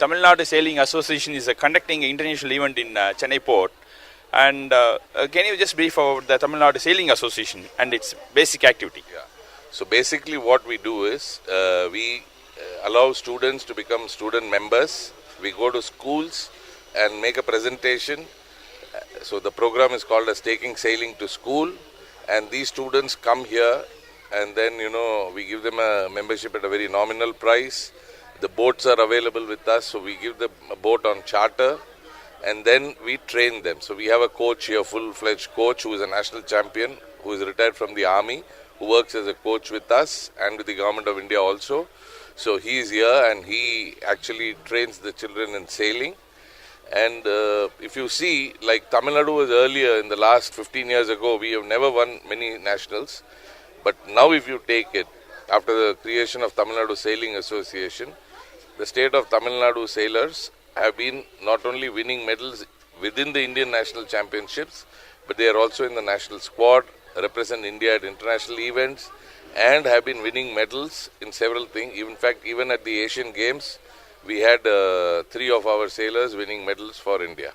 Tamil Nadu Sailing Association is conducting an international event in Chennai port. And can you just brief about the Tamil Nadu Sailing Association and its basic activity? Yeah. So basically what we do is we allow students to become student members. We go to schools and make a presentation. So the program is called as Taking Sailing to School, and these students come here and then we give them a membership at a very nominal price. The boats are available with us, so we give them a boat on charter and then we train them. So we have a coach here, full-fledged coach who is a national champion, who is retired from the army, who works as a coach with us and with the government of India also. So he is here and he actually trains the children in sailing. And if you see, like Tamil Nadu was earlier, in the last 15 years ago, we have never won many nationals. But now if you take it, after the creation of Tamil Nadu Sailing Association, the state of Tamil Nadu sailors have been not only winning medals within the Indian national championships, but they are also in the national squad, represent India at international events, and have been winning medals in several things. In fact, even at the Asian Games, we had 3 of our sailors winning medals for India.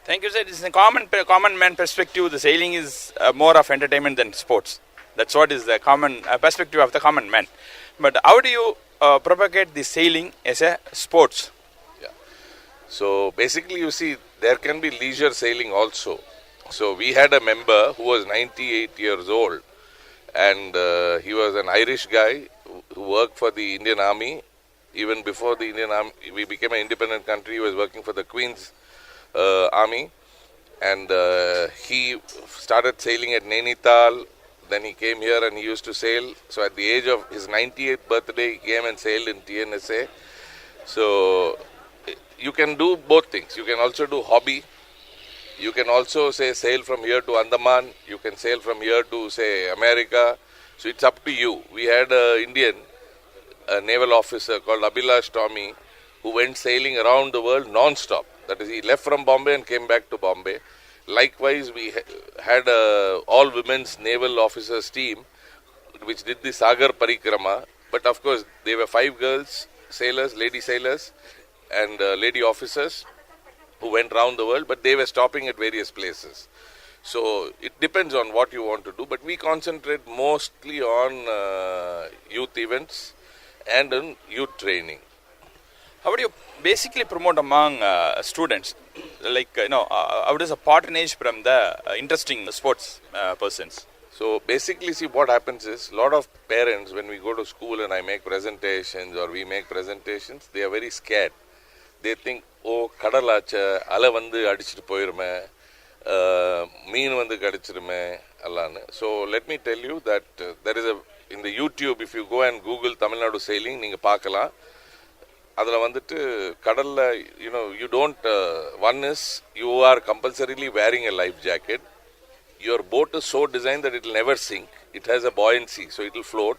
Thank you, sir. This is a common man perspective. The sailing is more of entertainment than sports. That's what is the common perspective of the common man. But how do you propagate the sailing as a sports? Yeah. So basically, you see, there can be leisure sailing also. So we had a member who was 98 years old, and he was an Irish guy who worked for the Indian Army. Even before the Indian Army, we became an independent country. He was working for the Queen's Army, and he started sailing at Nainital. Then he came here and he used to sail. So at the age of his 98th birthday, he came and sailed in TNSA. So you can do both things. You can also do hobby. You can also sail from here to Andaman. You can sail from here to America. So it's up to you. We had an Indian naval officer called Abhilash Tommy, who went sailing around the world non-stop. That is, he left from Bombay and came back to Bombay. Likewise, we had all-women's naval officers team, which did the Sagar Parikrama. But of course, there were 5 girls, sailors, lady sailors, and lady officers who went around the world, but they were stopping at various places. So it depends on what you want to do, but we concentrate mostly on youth events and on youth training. How do you basically promote among students? Like, how does a patronage from the interesting sports persons? So basically, see, what happens is, a lot of parents, when we go to school and I make presentations or we make presentations, they are very scared. They think, oh, kadalacha, ala vandu adichittu poirume, meen vandu kadichirume, allanu. So let me tell you that there is in the YouTube, if you go and Google Tamil Nadu Sailing, neenga paakalam. அதில் வந்துட்டு கடலில் you don't, one is you are compulsorily wearing a life jacket. Your boat is so designed that it will never sink. It has a buoyancy, so it will float.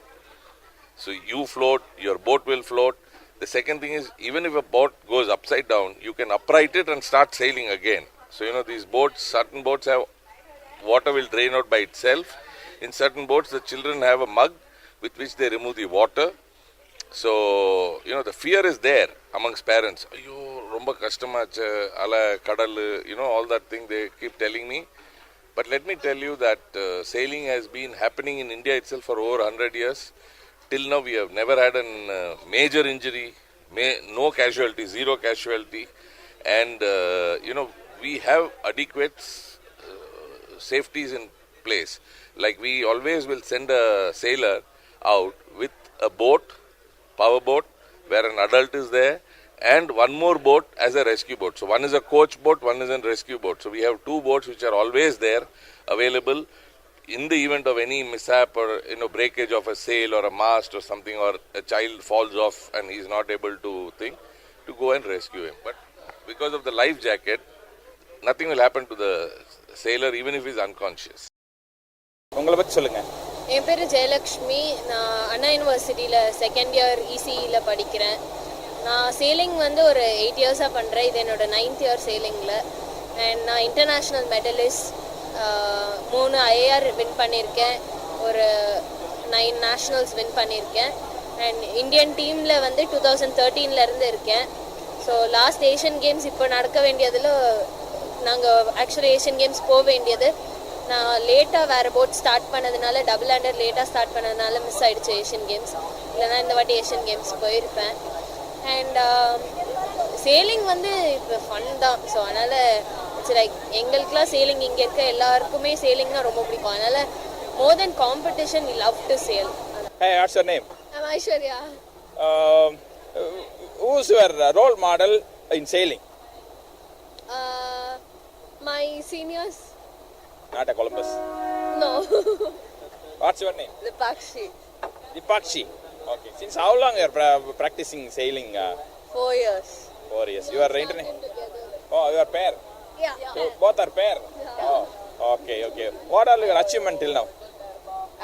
So you float, your boat will float. The second thing is, even if a boat goes upside down, you can upright it and start sailing again. So these boats, certain boats have water will drain out by itself. In certain boats, the children have a mug with which they remove the water. So, the fear is there amongst parents. Ayyo, romba kastamache, ala kadal, all that thing they keep telling me. But let me tell you that sailing has been happening in India itself for over 100 years. Till now, we have never had a major injury, no casualty, 0 casualty. And, we have adequate safeties in place. Like, we always will send a sailor out with a boat, power boat, where an adult is there, and one more boat as a rescue boat. So one is a coach boat, one is a rescue boat. So we have 2 boats which are always there, available in the event of any mishap or breakage of a sail or a mast or something, or a child falls off and he is not able to go and rescue him. But because of the life jacket, nothing will happen to the sailor even if he is unconscious. உங்களை பற்றி சொல்லுங்க. என் பேர் ஜெயலக்ஷ்மி. நான் அண்ணா யூனிவர்சிட்டியில் second year இசிஇயில் படிக்கிறேன். நான் selling ஒரு 8 இயர்ஸாக பண்ணுறேன். இது என்னோடய 9th இயர் சேலிங்கில். அண்ட் நான் இன்டர்நேஷ்னல் மெடலிஸ்ட், 3 ஐஆர் வின் பண்ணியிருக்கேன், ஒரு 9 நேஷ்னல்ஸ் வின் பண்ணியிருக்கேன். அண்ட் இந்தியன் டீமில் 2013 இருக்கேன். ஸோ லாஸ்ட் ஏஷியன் கேம்ஸ் இப்போ நடக்க வேண்டியதில் நாங்கள் ஆக்சுவலி ஏஷியன் கேம்ஸ் போக வேண்டியது நான் லேட்டாக வேறு போட் ஸ்டார்ட் பண்ணதுனால டபுள் ஹேண்டர் லேட்டாக ஸ்டார்ட் பண்ணதுனால மிஸ் ஆகிடுச்சு ஏஷியன் கேம்ஸ். இல்லைனா இந்த வாட்டி ஏஷியன் கேம்ஸ் போயிருப்பேன். அண்ட் சேலிங் வந்து இப்போ ஃபன் தான். ஸோ அதனால் இட்ஸ் லைக் எங்களுக்குலாம் சேலிங் இங்கே இருக்க எல்லாருக்குமே சேலிங்னா ரொம்ப பிடிக்கும். அதனால் more than competition we love to sail. Hey, what's your name? I'm Aishwarya. Who's your role model in sailing? My seniors? Not a Columbus. No. What's your name? Lipakshi. Dipakshi. Okay. Since how long you are practicing sailing? 4 years. 4 years. You are Oh, you are pair. Yeah. You both are pair. Yeah. Oh, okay, okay. What are your achievement till now?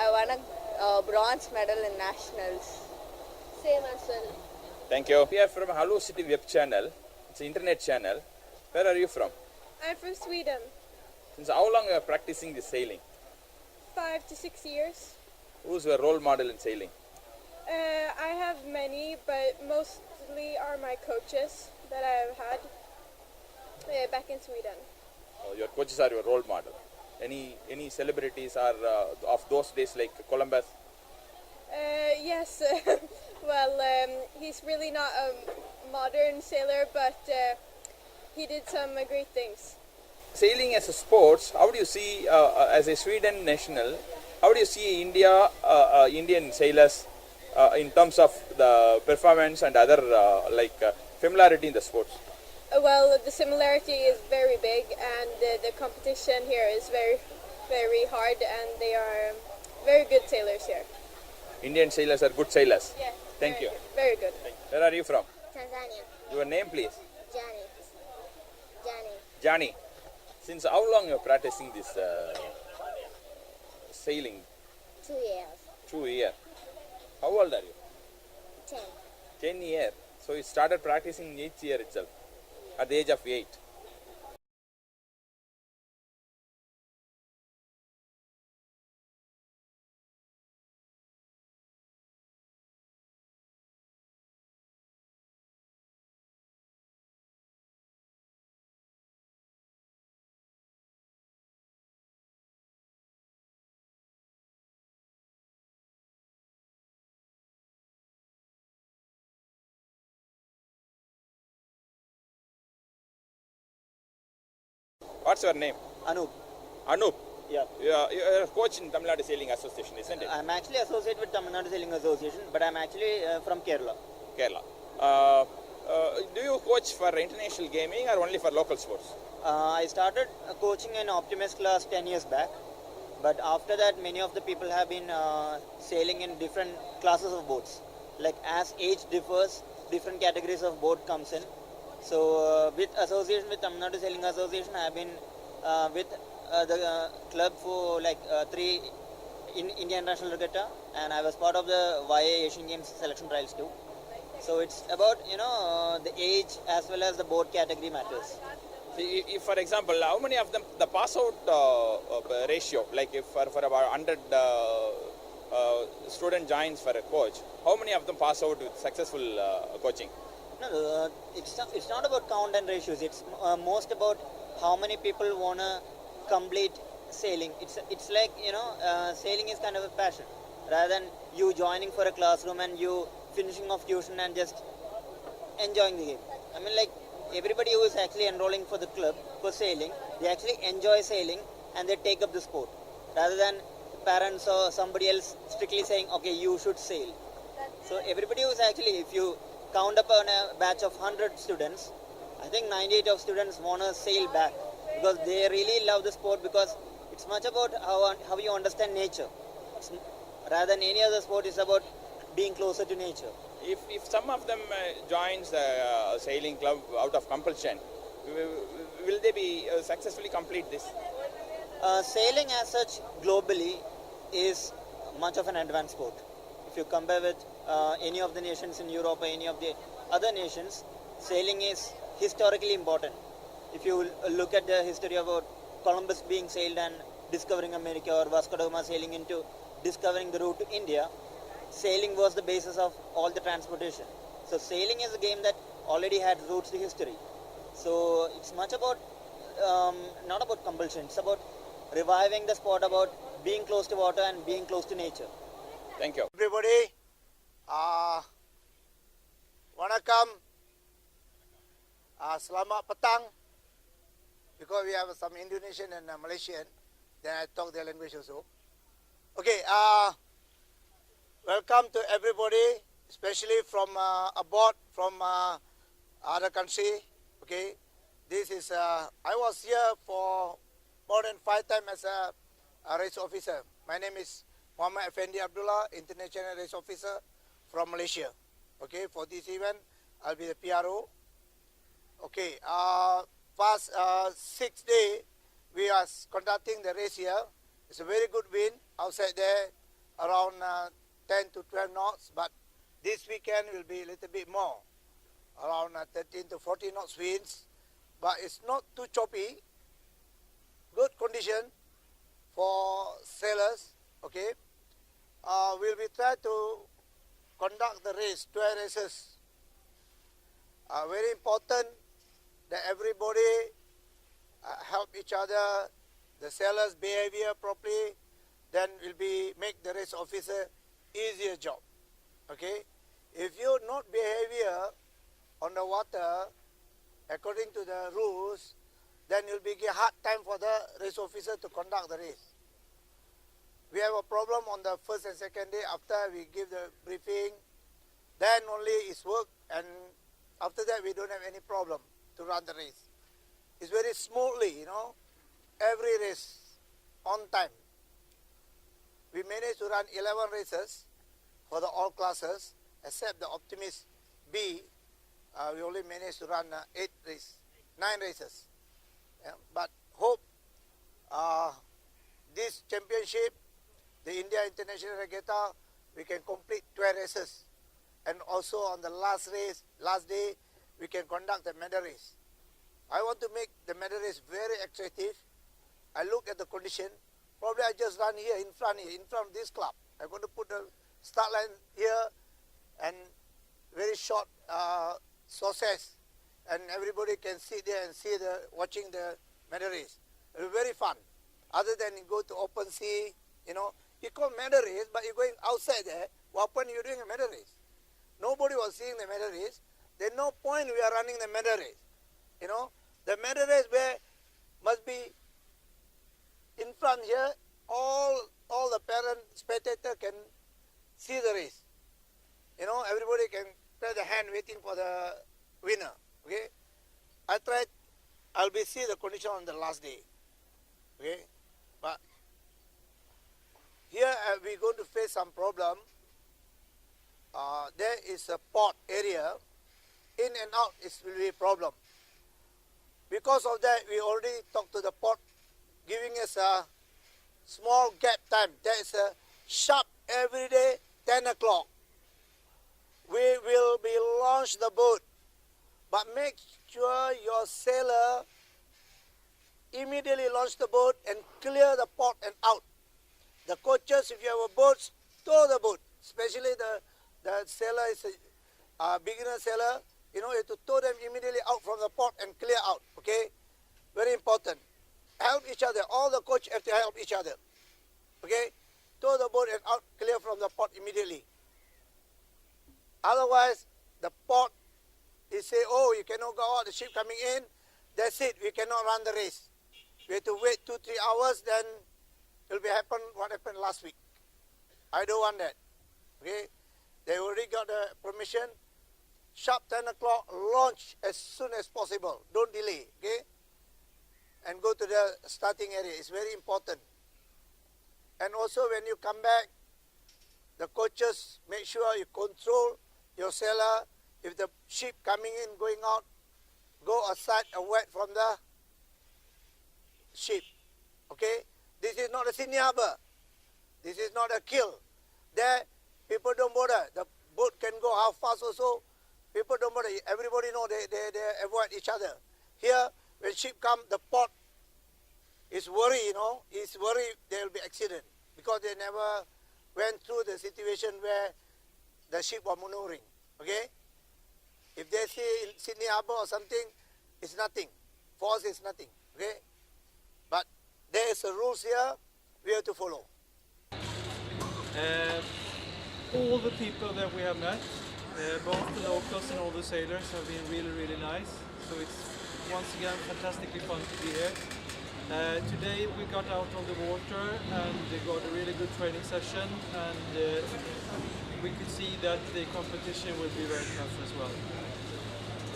I won a bronze medal in nationals. Same as well. Thank you. We are from HELLOCITY web channel. It's an internet channel. Where are you from? I'm from Sweden. Since how long you are practicing this sailing? 5 to 6 years. Who's your role model in sailing? I have many, but mostly are my coaches that I have had back in Sweden. Your coaches are your role model. Any celebrities are of those days like Columbus? Yes, well, he's really not a modern sailor, but he did some great things. Sailing as a sports, how do you see as a Sweden national? How do you see Indian sailors in terms of the performance and other familiarity in the sports? Well, the similarity is very big, and the competition here is very, very hard, and they are very good sailors here. Indian sailors are good sailors. Yeah. Thank you. Very good. Where are you from? Tanzania. Your name, please. Johnny. Johnny. Johnny. Since how long you are practicing this sailing? 2 years. 2 years. How old are you? 10. 10 years. So you started practicing in 8th year itself, at the age of 8. What's your name? Anup. Anup. Yeah. You're a coach in Tamil Nadu Sailing Association, isn't it? I'm actually associated with Tamil Nadu Sailing Association, but I'm actually from Kerala. Kerala. Do you coach for international gaming or only for local sports? I started coaching in Optimist class 10 years back, but after that many of the people have been sailing in different classes of boats. Like as age differs, different categories of boat comes in. So with association with Tamil Nadu Sailing Association, I have been with the club for like 3 in Indian National Regatta, and I was part of the YA Asian Games selection trials too. So it's about the age as well as the boat category matters. See, if for example, how many of them the pass out ratio, like if for about 100 student joins for a coach, how many of them pass out with successful coaching? No, it's not about count and ratios. It's most about how many people wanna complete sailing. It's like sailing is kind of a passion rather than you joining for a classroom and you finishing off tuition and just enjoying the game. I mean, like everybody who is actually enrolling for the club for sailing, they actually enjoy sailing and they take up the sport rather than parents or somebody else strictly saying, okay, you should sail. So everybody who is actually, if you count up on a batch of 100 students, I think 98 of students want to sail back because they really love the sport, because it's much about how you understand nature. Rather than any other sport, it's about being closer to nature. If some of them joins the sailing club out of compulsion, will they be successfully complete this? Sailing as such globally is much of an advanced sport. If you compare with any of the nations in Europe or any of the other nations, sailing is historically important. If you look at the history about Columbus being sailed and discovering America, or Vasco da Gama sailing into discovering the route to India, sailing was the basis of all the transportation. So sailing is a game that already had roots to history. So it's much about not about compulsion. It's about reviving the sport, about being close to water and being close to nature. Thank you. Everybody, Wanakam, Selamat Petang, because we have some Indonesian and Malaysian, then I talk their language also. Okay, welcome to everybody, especially from abroad, from other country. Okay, this is, I was here for more than 5 times as a race officer. My name is Muhammad Effendi Abdullah, International Race Officer from Malaysia. Okay, for this event, I'll be the PRO. Okay, past 6 days, we are conducting the race here. It's a very good wind outside there, around 10 to 12 knots, but this weekend will be a little bit more, around 13 to 14 knots winds, but it's not too choppy, good condition for sailors. Okay, we'll be trying to conduct the race, 12 races. Very important that everybody help each other, the sailors behavior properly, then will be make the race officer easier job. Okay, if you not behavior on the water according to the rules, then you'll be a hard time for the race officer to conduct the race. We have a problem on the first and second day. After we give the briefing, then only it's work, and after that we don't have any problem to run the race. It's very smoothly, you know, every race on time. We managed to run 11 races for the all classes, except the Optimist B. We only managed to run 9 races. Yeah, but hope this championship, the India International Regatta, we can complete 12 races. And also on the last day, we can conduct the medal race. I want to make the medal race very attractive. I look at the condition. Probably I just run here in front of this club. I'm going to put the start line here and very short sources, and everybody can sit there and see watching the medal race. It will be very fun. Other than you go to open sea, you know, you call medal race, but you're going outside there. What when you're doing a medal race? Nobody was seeing the medal race. There's no point we are running the medal race. You know, the medal race where must be in front here. All the parent spectator can see the race. You know, everybody can play the hand waiting for the winner. Okay, I'll be see the condition on the last day. Okay, but here we're going to face some problem. There is a port area, in and out will be a problem. Because of that, we already talked to the port, giving us a small gap time. There is a sharp every day, 10 o'clock. We will be launch the boat, but make sure your sailor immediately launch the boat and clear the port and out. The coaches, if you have a boat, tow the boat, especially the sailor is a beginner sailor, you know, you have to tow them immediately out from the port and clear out, okay? Very important. Help each other. All the coach have to help each other, okay? Tow the boat and out, clear from the port immediately. Otherwise, the port, they say, oh, you cannot go out, the ship coming in, that's it, we cannot run the race. We have to wait 2-3 hours, then it will be happen what happened last week. I don't want that, okay? They already got the permission. Sharp 10 o'clock, launch as soon as possible. Don't delay, okay? And go to the starting area. It's very important. And also when you come back, the coaches make sure you control your sailor. If the ship coming in, going out, go aside away from the ship, okay? This is not a Sydney Harbour. This is not a kill. There, people don't bother. The boat can go how fast also. People don't bother. Everybody know they avoid each other. Here, when ship come, the port is worried, you know. Is worried there will be accident because they never went through the situation where the ship was maneuvering. Okay. If they see in Sydney Harbour or something, it's nothing. Force is nothing. Okay? But there is a rules here we have to follow. All the people that we have met, both the locals and all the sailors, have been really, really nice. So it's once again fantastically fun to be here. Today we got out on the water and got a really good training session, and we could see that the competition will be very tough as well.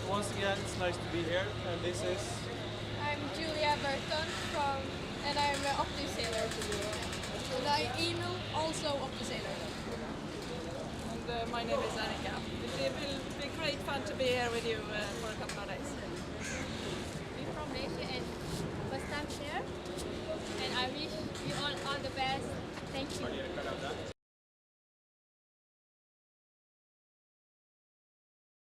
Once again, it's nice to be here, and this is... I'm Julia Burton and I'm an Opti sailor. And I'm Emil, also Opti sailor. And my name is Annika. It will be great fun to be here with you for a couple of days. We're from Malaysia and first time here. And I wish you all the best. Thank you.